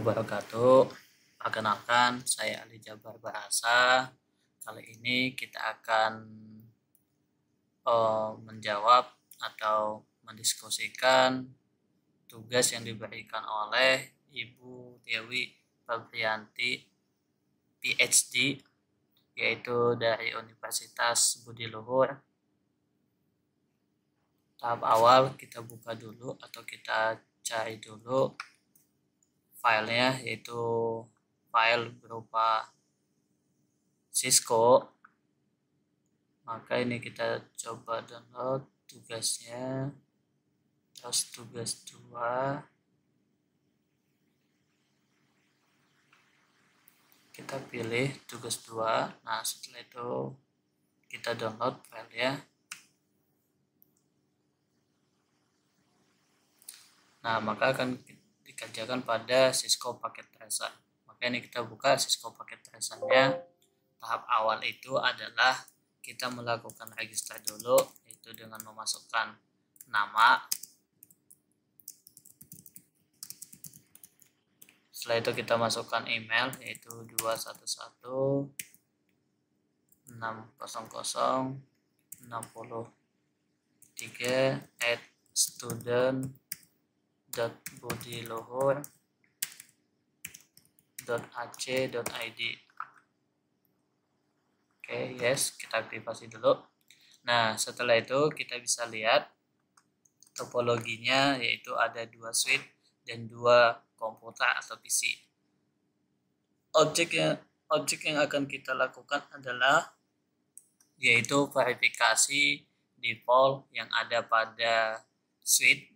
wabarakatuh. Perkenalkan, saya Ali Jabar Bahasa. Kali ini kita akan menjawab atau mendiskusikan tugas yang diberikan oleh Ibu Dewi Febrianti, PhD, yaitu dari Universitas Budi Luhur. Tahap awal kita buka dulu atau kita cari dulu filenya, yaitu file berupa Cisco. Maka ini kita coba download tugasnya. Terus tugas 2 kita pilih tugas 2. Nah, setelah itu kita download filenya. Nah, maka akan dikerjakan pada Cisco Packet Tracer. Maka ini kita buka Cisco Packet Tracer-nya. Tahap awal itu adalah kita melakukan register dulu, yaitu dengan memasukkan nama. Setelah itu kita masukkan email, yaitu 2116063@budiluhur.ac.id. Oke, yes, kita aktifasi dulu. Nah, setelah itu kita bisa lihat topologinya, yaitu ada 2 switch dan 2 komputer atau PC. Objek yang akan kita lakukan adalah yaitu verifikasi default yang ada pada switch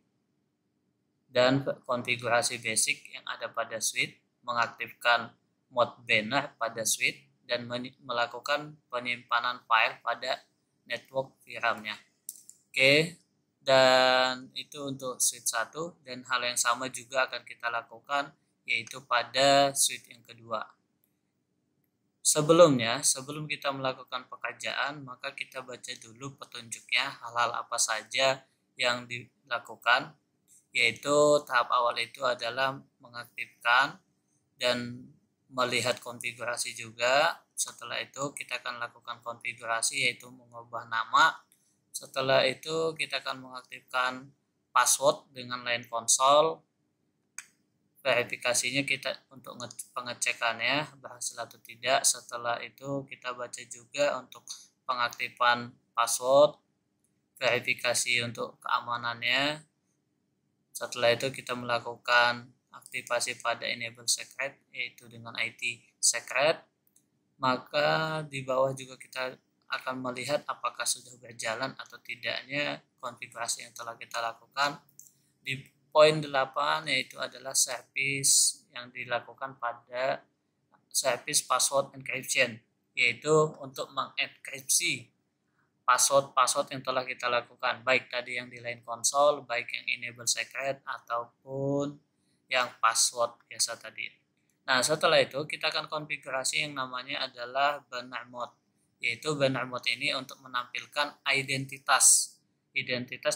dan konfigurasi basic yang ada pada switch, mengaktifkan mode banner pada switch, dan melakukan penyimpanan file pada network VRAM-nya. Oke, dan itu untuk switch 1, dan hal yang sama juga akan kita lakukan yaitu pada switch yang kedua. Sebelum kita melakukan pekerjaan, maka kita baca dulu petunjuknya, hal-hal apa saja yang dilakukan, yaitu tahap awal itu adalah mengaktifkan dan melihat konfigurasi juga. Setelah itu kita akan lakukan konfigurasi, yaitu mengubah nama. Setelah itu kita akan mengaktifkan password dengan line console. Verifikasinya kita untuk pengecekannya berhasil atau tidak. Setelah itu kita baca juga untuk pengaktifan password, verifikasi untuk keamanannya. Setelah itu kita melakukan aktivasi pada enable secret, yaitu dengan IT secret. Maka di bawah juga kita akan melihat apakah sudah berjalan atau tidaknya konfigurasi yang telah kita lakukan. Di poin 8 yaitu adalah service yang dilakukan pada service password encryption, yaitu untuk mengenkripsi password yang telah kita lakukan, baik tadi yang di line console, baik yang enable secret ataupun yang password biasa tadi. Nah, setelah itu kita akan konfigurasi yang namanya adalah banner mode, yaitu banner mode ini untuk menampilkan identitas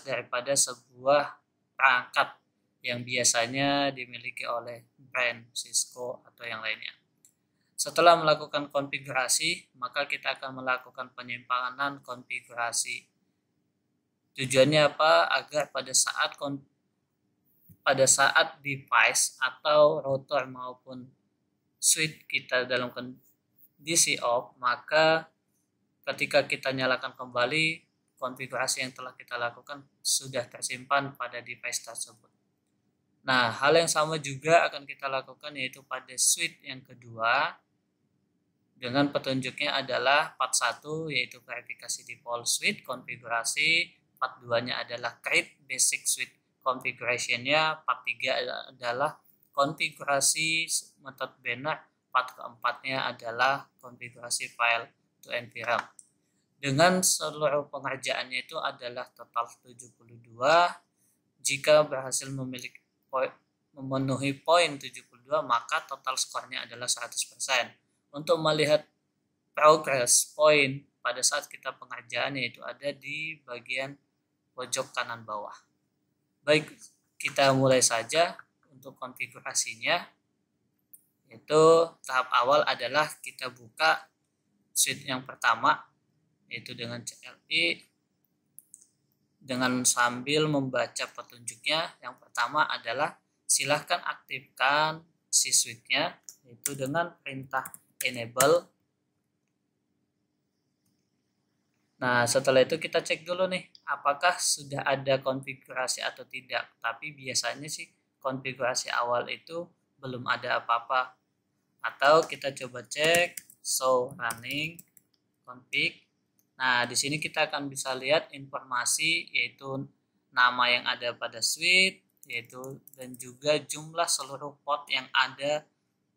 daripada sebuah perangkat yang biasanya dimiliki oleh brand Cisco atau yang lainnya. Setelah melakukan konfigurasi, maka kita akan melakukan penyimpanan konfigurasi. Tujuannya apa? Agar pada saat device atau router maupun switch kita dalam kondisi off, maka ketika kita nyalakan kembali, konfigurasi yang telah kita lakukan sudah tersimpan pada device tersebut. Nah, hal yang sama juga akan kita lakukan yaitu pada switch yang kedua, dengan petunjuknya adalah part 1 yaitu verifikasi default switch konfigurasi, part 2-nya adalah create basic switch configuration-nya, part 3 adalah konfigurasi method banner, part keempatnya adalah konfigurasi file to NVRAM. Dengan seluruh pengerjaannya itu adalah total 72. Jika berhasil memenuhi poin 72, maka total skornya adalah 100%. Untuk melihat progress point pada saat kita pengerjaan, yaitu ada di bagian pojok kanan bawah. Baik, kita mulai saja untuk konfigurasinya. Yaitu tahap awal adalah kita buka suite yang pertama, yaitu dengan CLI, dengan sambil membaca petunjuknya. Yang pertama adalah silahkan aktifkan si suite-nya, yaitu dengan perintah enable. Nah, setelah itu kita cek dulu nih, apakah sudah ada konfigurasi atau tidak. Tapi biasanya sih konfigurasi awal itu belum ada apa-apa. Atau kita coba cek show running config. Nah, di sini kita akan bisa lihat informasi, yaitu nama yang ada pada suite, yaitu dan juga jumlah seluruh port yang ada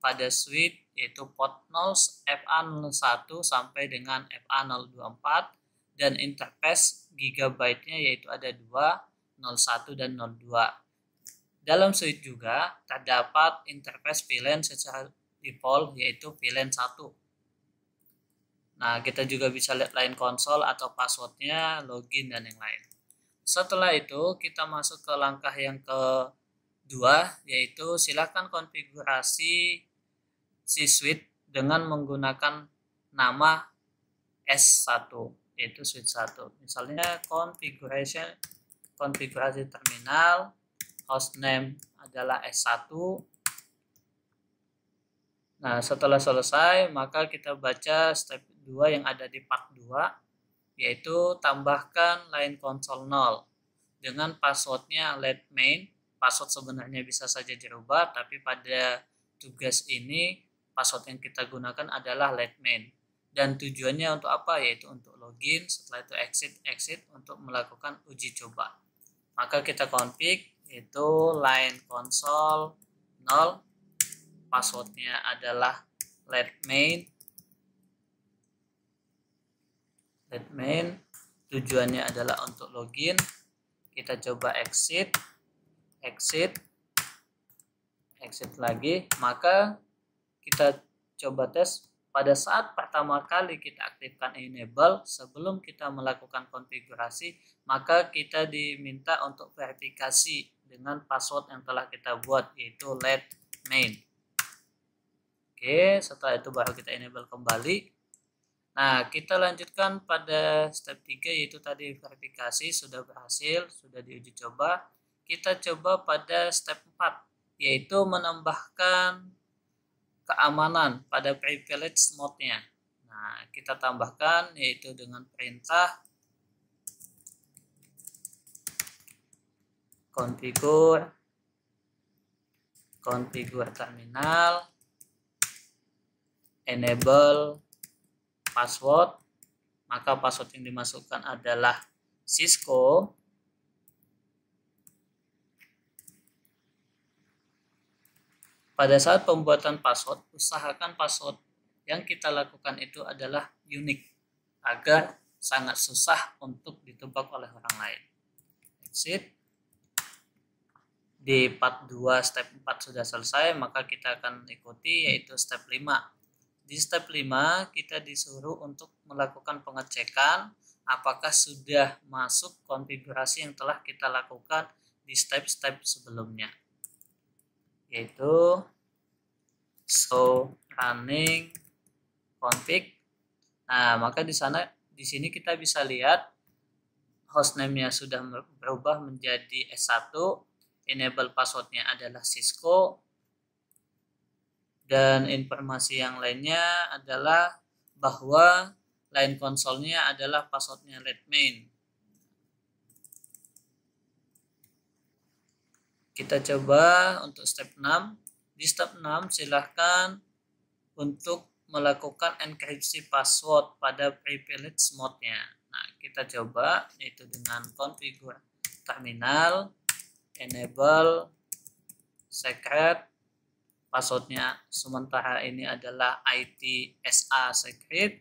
pada suite, yaitu port 0 FA01 sampai dengan FA024, dan interface gigabyte-nya yaitu ada 2, 01 dan 02. Dalam suite juga terdapat interface VLAN secara default, yaitu VLAN 1. Nah, kita juga bisa lihat line konsol atau passwordnya, login, dan yang lain. Setelah itu, kita masuk ke langkah yang kedua, yaitu silakan konfigurasi si suite dengan menggunakan nama S1, yaitu suite 1. Misalnya konfigurasi terminal, hostname adalah S1. Nah, setelah selesai, maka kita baca step 2 yang ada di part 2, yaitu tambahkan line console 0 dengan passwordnya let main. Password sebenarnya bisa saja dirubah, tapi pada tugas ini password yang kita gunakan adalah let main. Dan tujuannya untuk apa? Yaitu untuk login, setelah itu exit untuk melakukan uji coba. Maka kita config, yaitu line console 0, passwordnya adalah let main, tujuannya adalah untuk login. Kita coba exit lagi. Maka kita coba tes, pada saat pertama kali kita aktifkan enable, sebelum kita melakukan konfigurasi, maka kita diminta untuk verifikasi dengan password yang telah kita buat, yaitu let main. Oke, setelah itu baru kita enable kembali. Nah, kita lanjutkan pada step 3, yaitu tadi verifikasi sudah berhasil, sudah diuji coba. Kita coba pada step 4, yaitu menambahkan keamanan pada privilege mode-nya. Nah, kita tambahkan, yaitu dengan perintah configure terminal, enable password. Maka password yang dimasukkan adalah Cisco. Pada saat pembuatan password, usahakan password yang kita lakukan itu adalah unik, agar sangat susah untuk ditebak oleh orang lain. Exit. Di part 2 step 4 sudah selesai, maka kita akan ikuti, yaitu step 5. Di step 5 kita disuruh untuk melakukan pengecekan apakah sudah masuk konfigurasi yang telah kita lakukan di step-step sebelumnya, yaitu show running config. Nah, maka di sini kita bisa lihat hostname-nya sudah berubah menjadi S1, enable password-nya adalah Cisco, dan informasi yang lainnya adalah bahwa line konsolnya adalah passwordnya let main. Kita coba untuk step 6. Di step 6 silahkan untuk melakukan enkripsi password pada privilege mode-nya. Nah, kita coba, yaitu dengan configure terminal, enable secret. Passwordnya sementara ini adalah ITSA secret.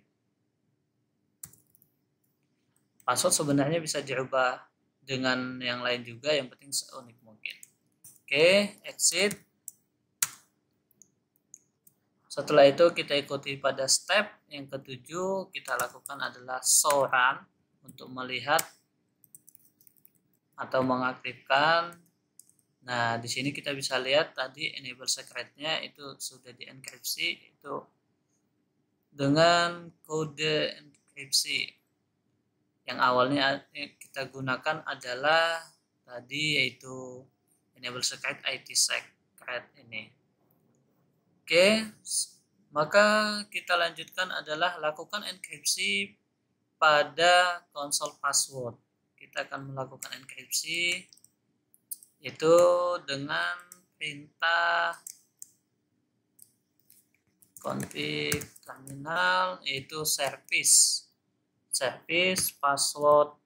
Password sebenarnya bisa dirubah dengan yang lain juga, yang penting seunik mungkin. Oke, exit. Setelah itu kita ikuti pada step yang ketujuh, kita lakukan adalah show run untuk melihat atau mengaktifkan Nah, di sini kita bisa lihat tadi enable secret-nya itu sudah dienkripsi itu dengan kode enkripsi. Yang awalnya kita gunakan adalah tadi yaitu enable secret IT secret ini. Oke, maka kita lanjutkan adalah lakukan enkripsi pada konsol password. Kita akan melakukan enkripsi itu dengan perintah config terminal yaitu service password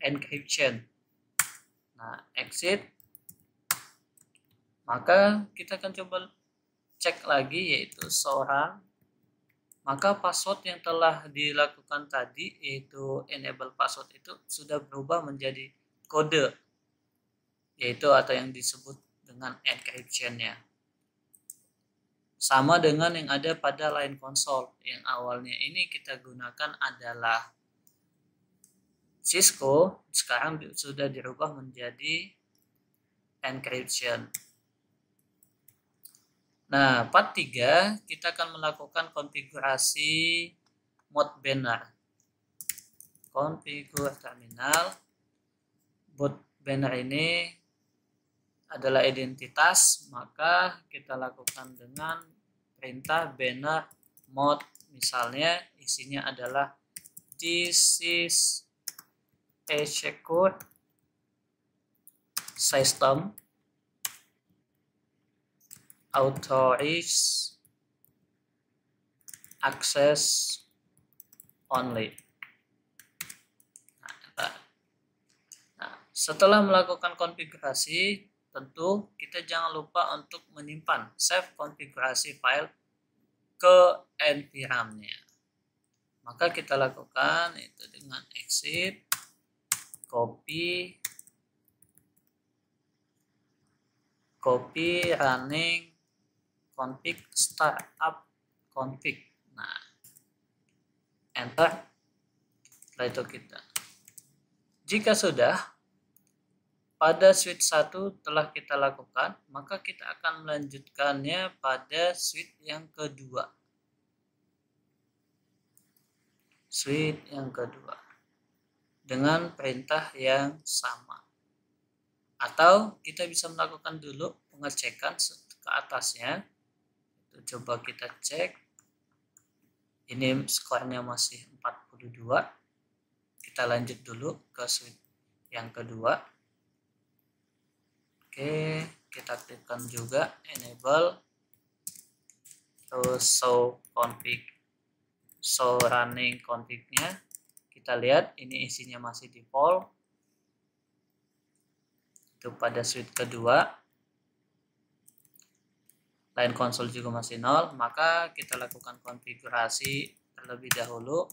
encryption. Nah, exit. Maka kita akan coba cek lagi yaitu show run. Maka password yang telah dilakukan tadi yaitu enable password itu sudah berubah menjadi kode, yaitu atau yang disebut dengan encryption-nya. Sama dengan yang ada pada line console. Yang awalnya ini kita gunakan adalah Cisco, sekarang sudah dirubah menjadi encryption. Nah, part 3 kita akan melakukan konfigurasi mode banner. Konfigur terminal. Mode banner ini adalah identitas, maka kita lakukan dengan perintah banner mode. Misalnya isinya adalah this is a secure system authorized access only. Nah, setelah melakukan konfigurasi, tentu kita jangan lupa untuk menyimpan save konfigurasi file ke NVRAM-nya. Maka kita lakukan itu dengan exit, copy running config startup config. Nah, enter. Setelah itu kita, jika sudah pada switch 1 telah kita lakukan, maka kita akan melanjutkannya pada switch yang kedua. Switch yang kedua dengan perintah yang sama. Atau kita bisa melakukan dulu pengecekan ke atasnya. Itu coba kita cek. Ini skornya masih 42. Kita lanjut dulu ke switch yang kedua. Oke, kita aktifkan juga enable terus show running config-nya. Kita lihat ini isinya masih default. Itu pada switch kedua. Line console juga masih 0, maka kita lakukan konfigurasi terlebih dahulu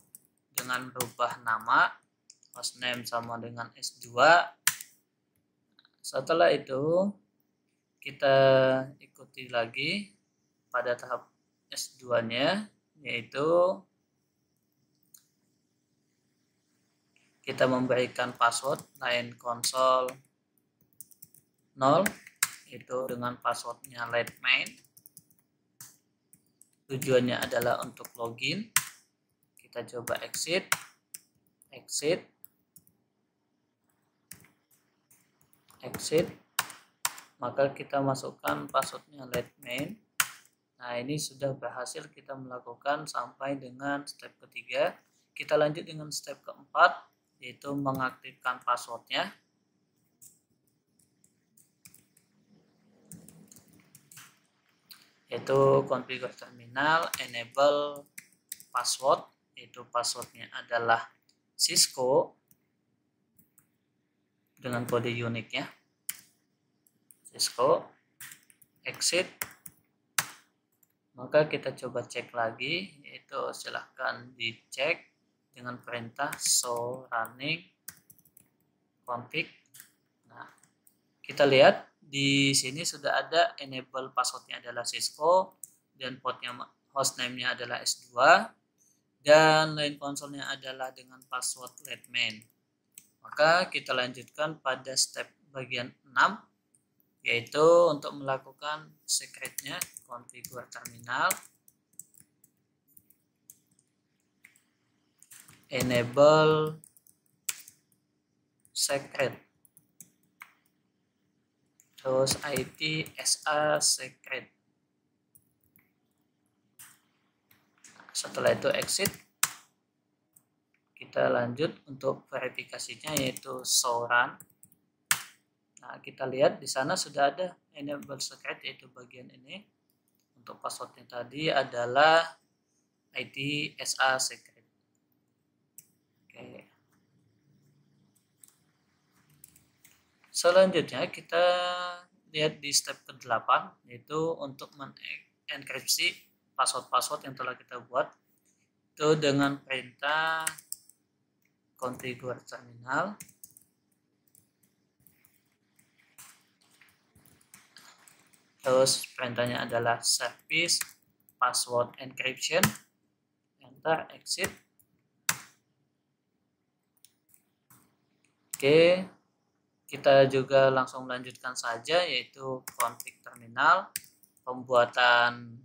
dengan merubah nama hostname sama dengan S2. Setelah itu kita ikuti lagi pada tahap S2-nya, yaitu kita memberikan password line console 0, itu dengan passwordnya let main. Tujuannya adalah untuk login. Kita coba exit, maka kita masukkan passwordnya let main. Nah, ini sudah berhasil kita melakukan sampai dengan step ketiga. Kita lanjut dengan step keempat, yaitu mengaktifkan passwordnya. Yaitu configure terminal, enable password, yaitu passwordnya adalah Cisco dengan kode uniknya Cisco, exit. Maka kita coba cek lagi, yaitu silahkan dicek dengan perintah show running config. Nah, kita lihat di sini sudah ada enable passwordnya adalah Cisco dan portnya hostname-nya adalah S2 dan line console-nya adalah dengan password let main. Maka kita lanjutkan pada step bagian 6, yaitu untuk melakukan secretnya configure terminal, enable secret, terus ITSA secret. Setelah itu exit, kita lanjut untuk verifikasinya yaitu show run. Nah, kita lihat di sana sudah ada enable secret, yaitu bagian ini. Untuk passwordnya tadi adalah ITSA secret. Oke. Selanjutnya kita lihat di step ke-8, yaitu untuk mengenkripsi password-password yang telah kita buat. Itu dengan perintah configure terminal, terus perintahnya adalah service password encryption, enter, exit. Oke, kita juga langsung melanjutkan saja, yaitu config terminal, pembuatan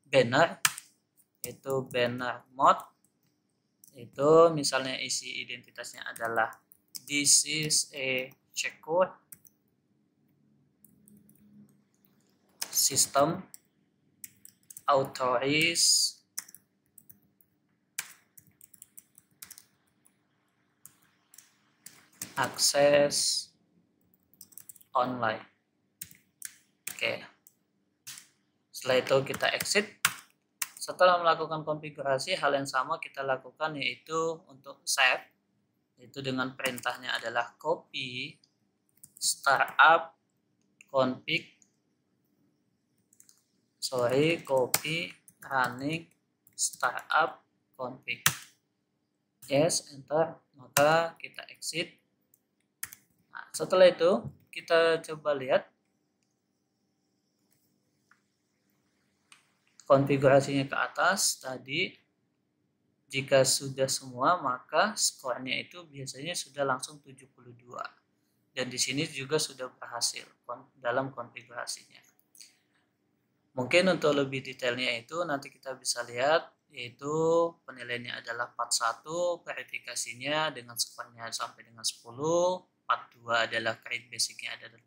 banner, yaitu banner mode, itu misalnya isi identitasnya adalah this is a checkout system authorize access online. Oke. Setelah itu kita exit. Setelah melakukan konfigurasi, hal yang sama kita lakukan yaitu untuk save, yaitu dengan perintahnya adalah copy startup config, copy running startup config. Yes, enter, maka kita exit. Nah, setelah itu kita coba lihat konfigurasinya ke atas tadi. Jika sudah semua, maka skornya itu biasanya sudah langsung 72. Dan di sini juga sudah berhasil dalam konfigurasinya. Mungkin untuk lebih detailnya itu nanti kita bisa lihat, yaitu penilaiannya adalah 41, verifikasinya dengan skornya sampai dengan 10, 42 adalah create basicnya adalah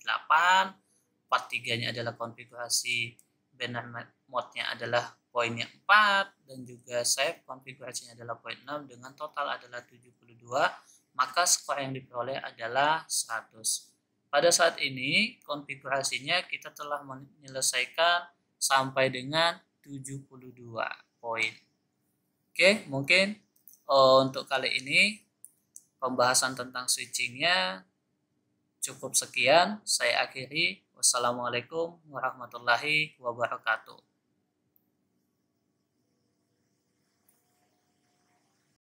8, 43-nya adalah konfigurasi banner mode-nya adalah poinnya 4, dan juga save konfigurasinya adalah poin 6 dengan total adalah 72, maka skor yang diperoleh adalah 100. Pada saat ini konfigurasinya kita telah menyelesaikan sampai dengan 72 poin. Oke, mungkin untuk kali ini pembahasan tentang switchingnya cukup sekian. Saya akhiri. Wassalamualaikum warahmatullahi wabarakatuh.